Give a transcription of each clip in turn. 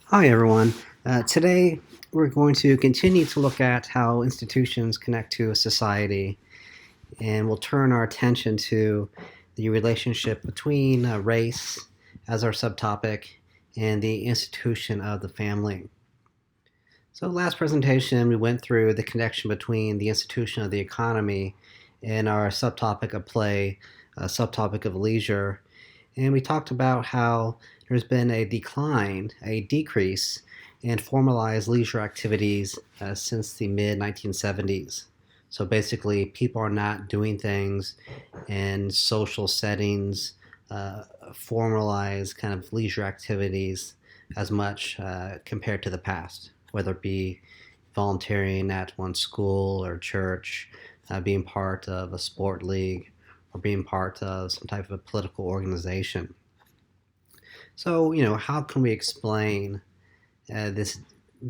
Hi, everyone. Today, we're going to continue to look at how institutions connect to a society, and we'll turn our attention to the relationship between race as our subtopic and the institution of the family. So, last presentation, we went through the connection between the institution of the economy and our subtopic of play, subtopic of leisure, and we talked about how there's been a decline, a decrease in formalized leisure activities since the mid 1970s. So basically, people are not doing things in social settings, formalized kind of leisure activities as much compared to the past, whether it be volunteering at one school or church, being part of a sport league, or being part of some type of a political organization. So, how can we explain this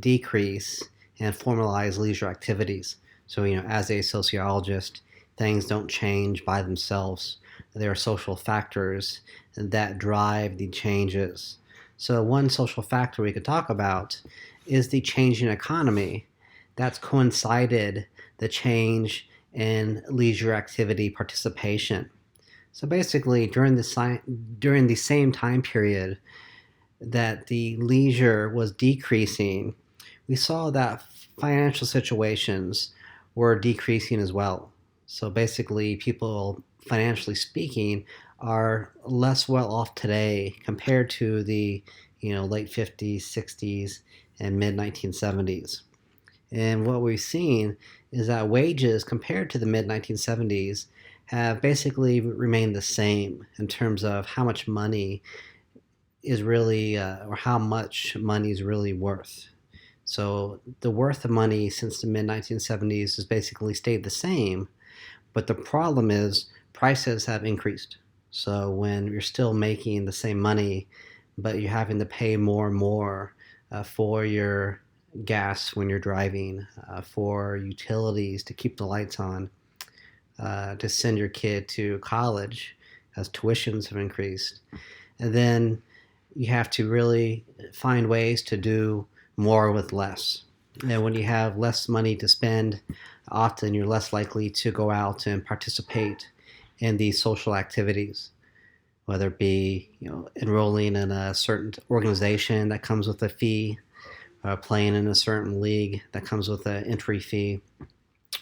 decrease in formalized leisure activities? So, as a sociologist, things don't change by themselves. There are social factors that drive the changes. So, one social factor we could talk about is the changing economy that's coincided the change in leisure activity participation. So basically, during the same time period that the leisure was decreasing, we saw that financial situations were decreasing as well. So basically, people, financially speaking, are less well off today compared to the late 50s, 60s, and mid 1970s. And what we've seen is that wages compared to the mid 1970s have basically remained the same in terms of how much money is really, or how much money is really worth. So the worth of money since the mid 1970s has basically stayed the same, but the problem is prices have increased. So when you're still making the same money, but you're having to pay more and more for your gas when you're driving, for utilities to keep the lights on, to send your kid to college as tuitions have increased. And then you have to really find ways to do more with less. And when you have less money to spend, often you're less likely to go out and participate in these social activities, whether it be enrolling in a certain organization that comes with a fee, playing in a certain league that comes with an entry fee,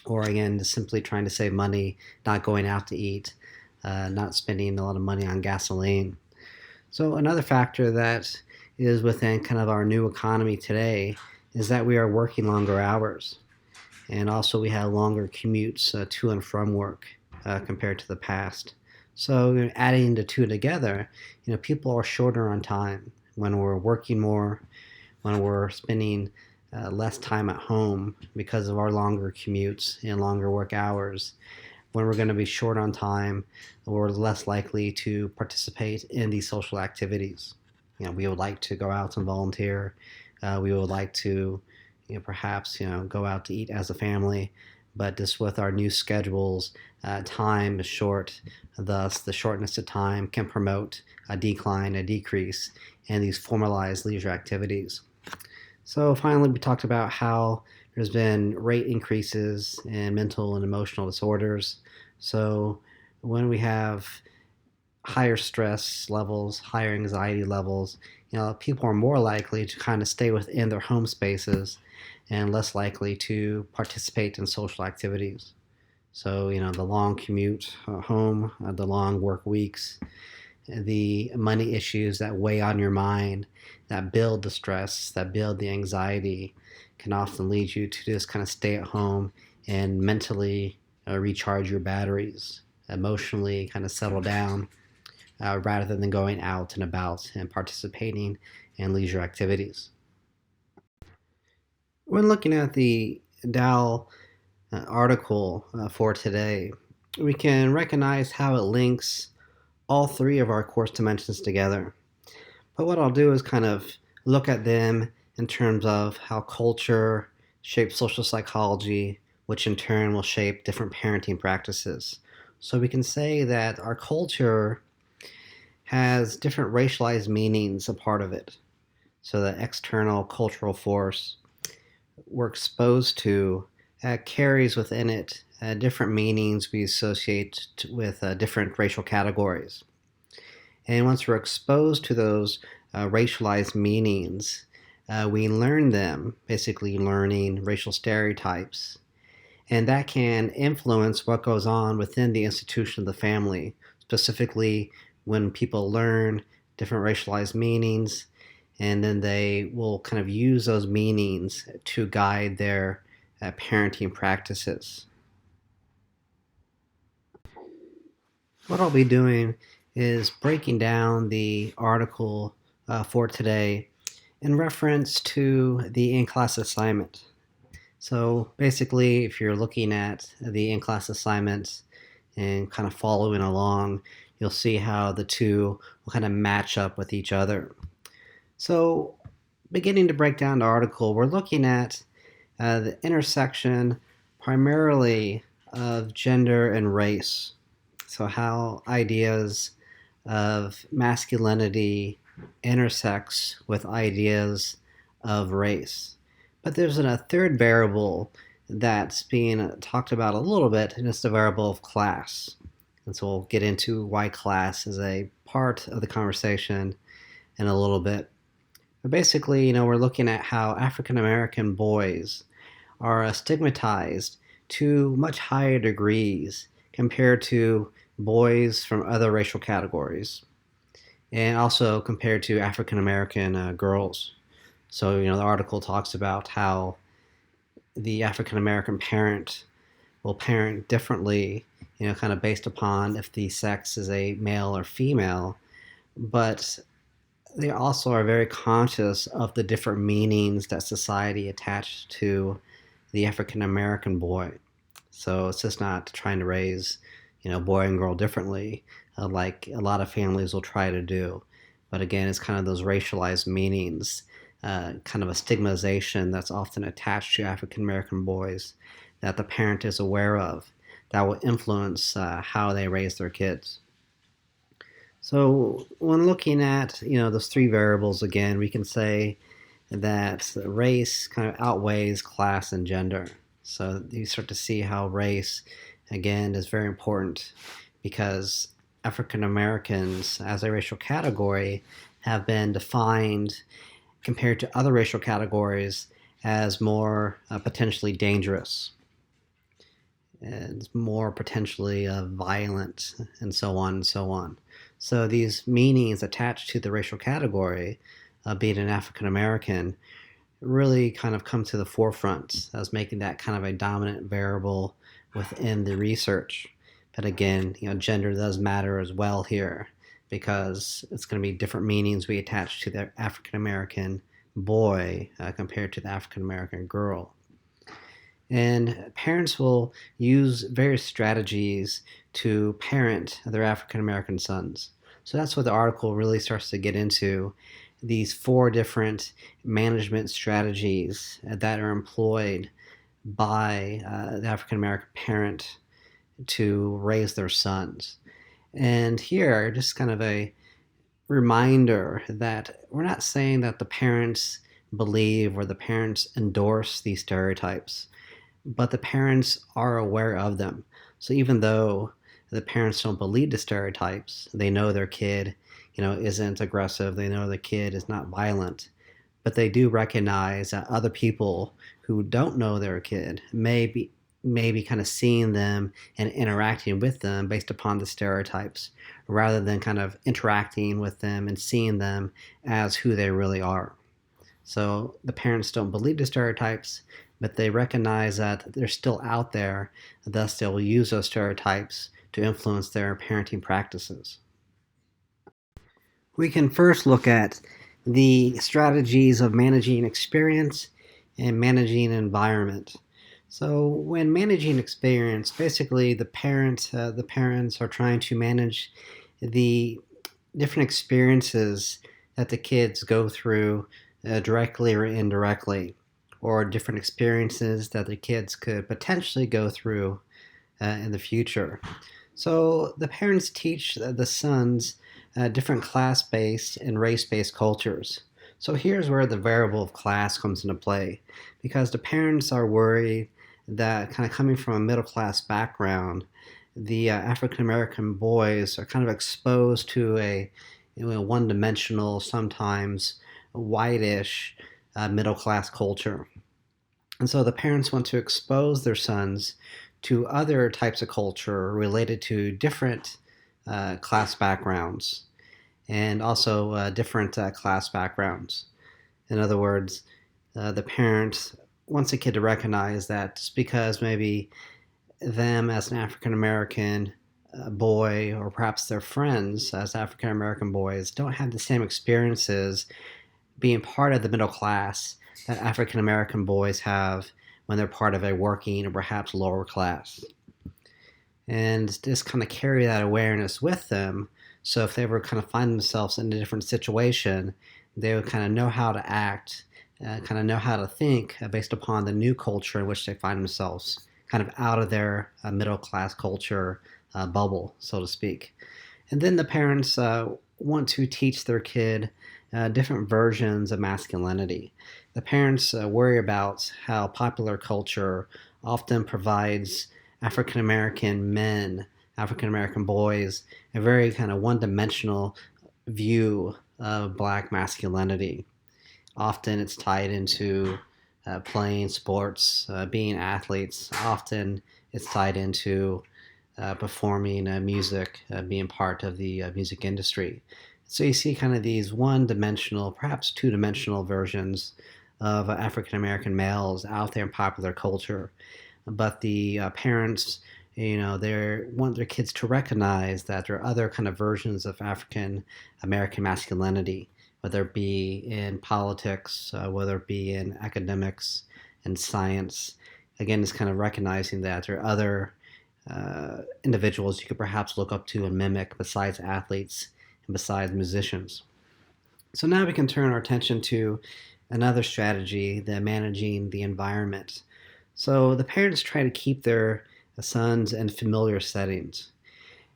or again, just simply trying to save money, not going out to eat, not spending a lot of money on gasoline. So another factor that is within kind of our new economy today is that we are working longer hours, and also we have longer commutes to and from work compared to the past. So adding the two together, people are shorter on time when we're working more, when we're spending less time at home because of our longer commutes and longer work hours. When we're going to be short on time, we're less likely to participate in these social activities. We would like to go out and volunteer. We would like to, perhaps, go out to eat as a family. But just with our new schedules, time is short. Thus, the shortness of time can promote a decline, a decrease in these formalized leisure activities. So finally, we talked about how there's been rate increases in mental and emotional disorders. So when we have higher stress levels, higher anxiety levels, people are more likely to kind of stay within their home spaces and less likely to participate in social activities. So, the long commute home, the long work weeks, the money issues that weigh on your mind, that build the stress, that build the anxiety, can often lead you to just kind of stay at home and mentally recharge your batteries, emotionally kind of settle down, rather than going out and about and participating in leisure activities. When looking at the Dow article for today, we can recognize how it links all three of our course dimensions together. But what I'll do is kind of look at them in terms of how culture shapes social psychology, which in turn will shape different parenting practices. So we can say that our culture has different racialized meanings a part of it. So the external cultural force we're exposed to carries within it different meanings we associate with different racial categories. And once we're exposed to those racialized meanings, we learn them, basically learning racial stereotypes. And that can influence what goes on within the institution of the family, specifically when people learn different racialized meanings, and then they will kind of use those meanings to guide their parenting practices. What I'll be doing is breaking down the article for today in reference to the in-class assignment. So basically, if you're looking at the in-class assignments and kind of following along, you'll see how the two will kind of match up with each other. So beginning to break down the article, we're looking at the intersection primarily of gender and race. So how ideas of masculinity intersects with ideas of race. But there's a third variable that's being talked about a little bit, and it's the variable of class. And so we'll get into why class is a part of the conversation in a little bit. But basically, we're looking at how African American boys are stigmatized to much higher degrees compared to boys from other racial categories, and also compared to African American girls. So, the article talks about how the African American parent will parent differently, kind of based upon if the sex is a male or female, but they also are very conscious of the different meanings that society attached to the African American boy. So it's just not trying to raise, boy and girl differently, like a lot of families will try to do. But again, it's kind of those racialized meanings, kind of a stigmatization that's often attached to African American boys that the parent is aware of that will influence how they raise their kids. So when looking at those three variables again, we can say that race kind of outweighs class and gender. So you start to see how race again is very important because African Americans as a racial category have been defined compared to other racial categories as more potentially dangerous and more potentially violent and so on and so on. So these meanings attached to the racial category, being an African American, really kind of come to the forefront as making that kind of a dominant variable within the research. But again, gender does matter as well here because it's going to be different meanings we attach to the African American boy compared to the African American girl. And parents will use various strategies to parent their African American sons. So that's what the article really starts to get into, these 4 different management strategies that are employed by the African American parent to raise their sons. And here, just kind of a reminder that we're not saying that the parents believe or the parents endorse these stereotypes, but the parents are aware of them. So even though the parents don't believe the stereotypes, they know their kid, isn't aggressive, they know the kid is not violent, but they do recognize that other people who don't know their kid may be kind of seeing them and interacting with them based upon the stereotypes rather than kind of interacting with them and seeing them as who they really are. So the parents don't believe the stereotypes, but they recognize that they're still out there, thus they will use those stereotypes to influence their parenting practices. We can first look at the strategies of managing experience and managing environment. So when managing experience, basically the parents are trying to manage the different experiences that the kids go through directly or indirectly, or different experiences that the kids could potentially go through in the future. So the parents teach the sons different class-based and race-based cultures. So here's where the variable of class comes into play, because the parents are worried that, kind of coming from a middle class background, the African American boys are kind of exposed to a, one dimensional, sometimes whitish middle class culture. And so the parents want to expose their sons to other types of culture related to different class backgrounds, and also different class backgrounds. In other words, the parent wants a kid to recognize that just because maybe them as an African American boy, or perhaps their friends as African American boys, don't have the same experiences being part of the middle class that African American boys have when they're part of a working or perhaps lower class. And just kind of carry that awareness with them. So if they ever kind of find themselves in a different situation, they would kind of know how to act, kind of know how to think based upon the new culture in which they find themselves, kind of out of their middle class culture bubble, so to speak. And then the parents want to teach their kid different versions of masculinity. The parents worry about how popular culture often provides African American men, African American boys, a very kind of one dimensional view of black masculinity. Often it's tied into playing sports, being athletes. Often it's tied into performing music, being part of the music industry. So you see kind of these one dimensional, perhaps two dimensional versions of African American males out there in popular culture. But the parents, they want their kids to recognize that there are other kind of versions of African American masculinity, whether it be in politics, whether it be in academics and science. Again, it's kind of recognizing that there are other individuals you could perhaps look up to and mimic besides athletes and besides musicians. So now we can turn our attention to another strategy, the managing the environment. So the parents try to keep their sons in familiar settings.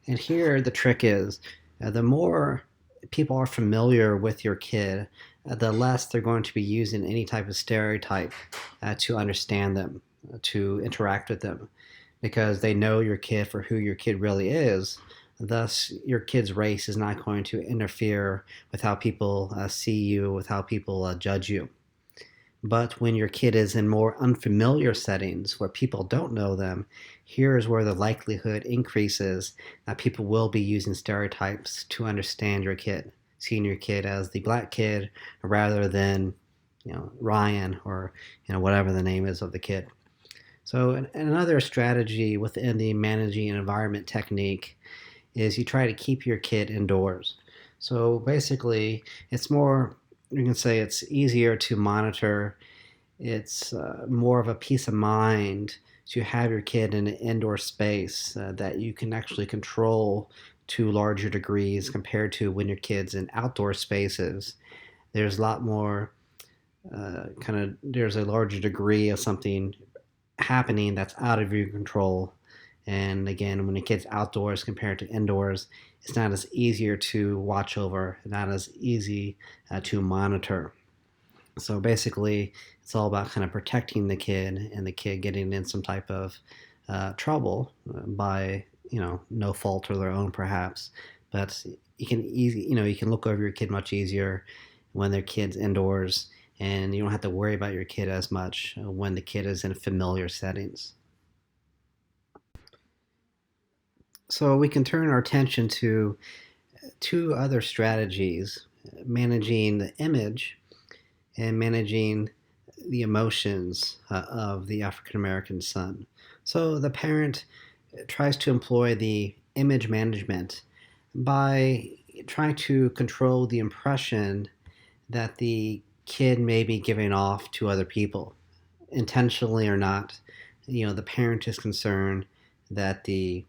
And here the trick is, the more people are familiar with your kid, the less they're going to be using any type of stereotype to understand them, to interact with them, because they know your kid for who your kid really is. Thus, your kid's race is not going to interfere with how people see you, with how people judge you. But when your kid is in more unfamiliar settings where people don't know them, here is where the likelihood increases that people will be using stereotypes to understand your kid, seeing your kid as the black kid rather than, Ryan, or whatever the name is of the kid. So another strategy within the managing an environment technique is you try to keep your kid indoors. So basically, it's more, you can say it's easier to monitor. It's more of a peace of mind to have your kid in an indoor space that you can actually control to larger degrees compared to when your kid's in outdoor spaces. There's a lot more there's a larger degree of something happening that's out of your control. And again, when a kid's outdoors compared to indoors, it's not as easier to watch over, not as easy to monitor. So basically, it's all about kind of protecting the kid and the kid getting in some type of trouble by, no fault of their own perhaps. But you can look over your kid much easier when their kid's indoors, and you don't have to worry about your kid as much when the kid is in familiar settings. So we can turn our attention to two other strategies, managing the image and managing the emotions of the African American son. So the parent tries to employ the image management by trying to control the impression that the kid may be giving off to other people, intentionally or not. The parent is concerned that the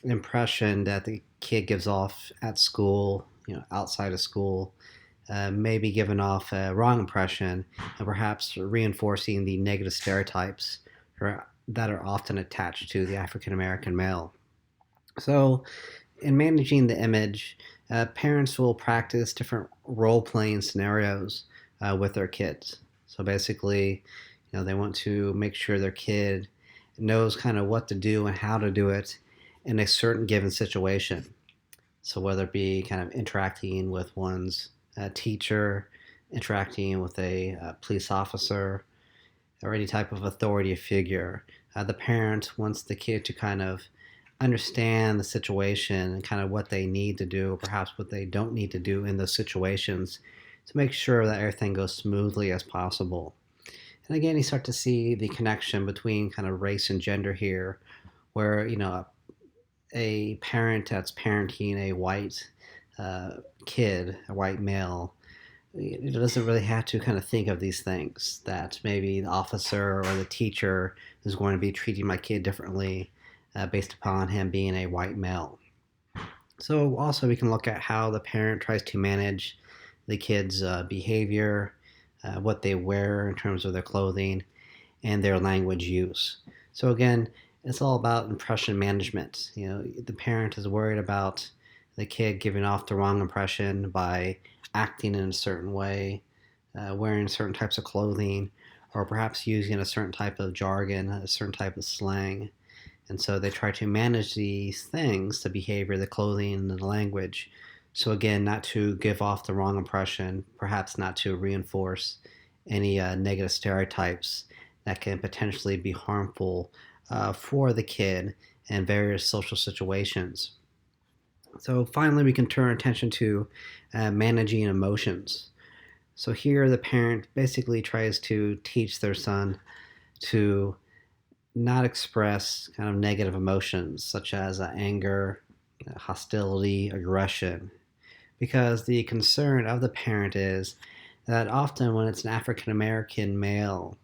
impression that the kid gives off at school, outside of school, may be giving off a wrong impression and perhaps reinforcing the negative stereotypes that are often attached to the African American male. So, in managing the image, parents will practice different role playing scenarios with their kids. So basically, they want to make sure their kid knows kind of what to do and how to do it in a certain given situation. So whether it be kind of interacting with one's teacher, interacting with a police officer, or any type of authority figure, the parent wants the kid to kind of understand the situation and kind of what they need to do, or perhaps what they don't need to do in those situations to make sure that everything goes smoothly as possible. And again, you start to see the connection between kind of race and gender here, where, a parent that's parenting a white kid, a white male, it doesn't really have to kind of think of these things, that maybe the officer or the teacher is going to be treating my kid differently based upon him being a white male. So also we can look at how the parent tries to manage the kid's behavior, what they wear in terms of their clothing, and their language use. So again, it's all about impression management. The parent is worried about the kid giving off the wrong impression by acting in a certain way, wearing certain types of clothing, or perhaps using a certain type of jargon, a certain type of slang. And so they try to manage these things, the behavior, the clothing, and the language. So again, not to give off the wrong impression, perhaps not to reinforce any negative stereotypes that can potentially be harmful for the kid in various social situations. So finally, we can turn attention to managing emotions. So here, the parent basically tries to teach their son to not express kind of negative emotions such as anger, hostility, aggression, because the concern of the parent is that often when it's an African American male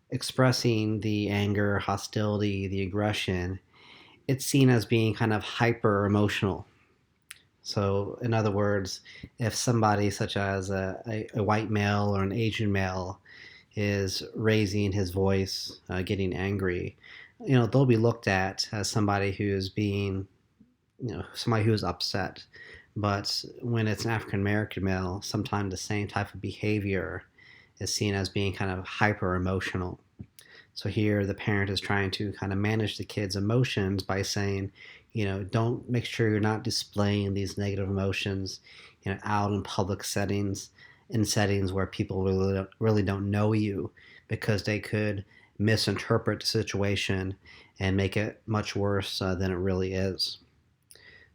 expressing the anger, hostility, the aggression, it's seen as being kind of hyper emotional. So, in other words, if somebody such as a white male or an Asian male is raising his voice, getting angry, they'll be looked at as somebody who is being, somebody who is upset. But when it's an African American male, sometimes the same type of behavior is seen as being kind of hyper emotional. So here the parent is trying to kind of manage the kid's emotions by saying, don't, make sure you're not displaying these negative emotions, out in public settings, in settings where people really don't know you, because they could misinterpret the situation and make it much worse than it really is.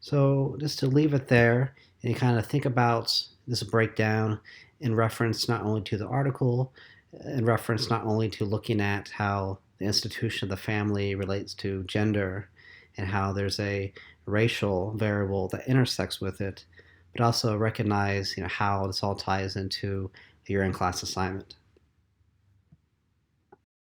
So just to leave it there and kind of think about this breakdown in reference not only to the article, in reference not only to looking at how the institution of the family relates to gender and how there's a racial variable that intersects with it, but also recognize how this all ties into your in-class assignment.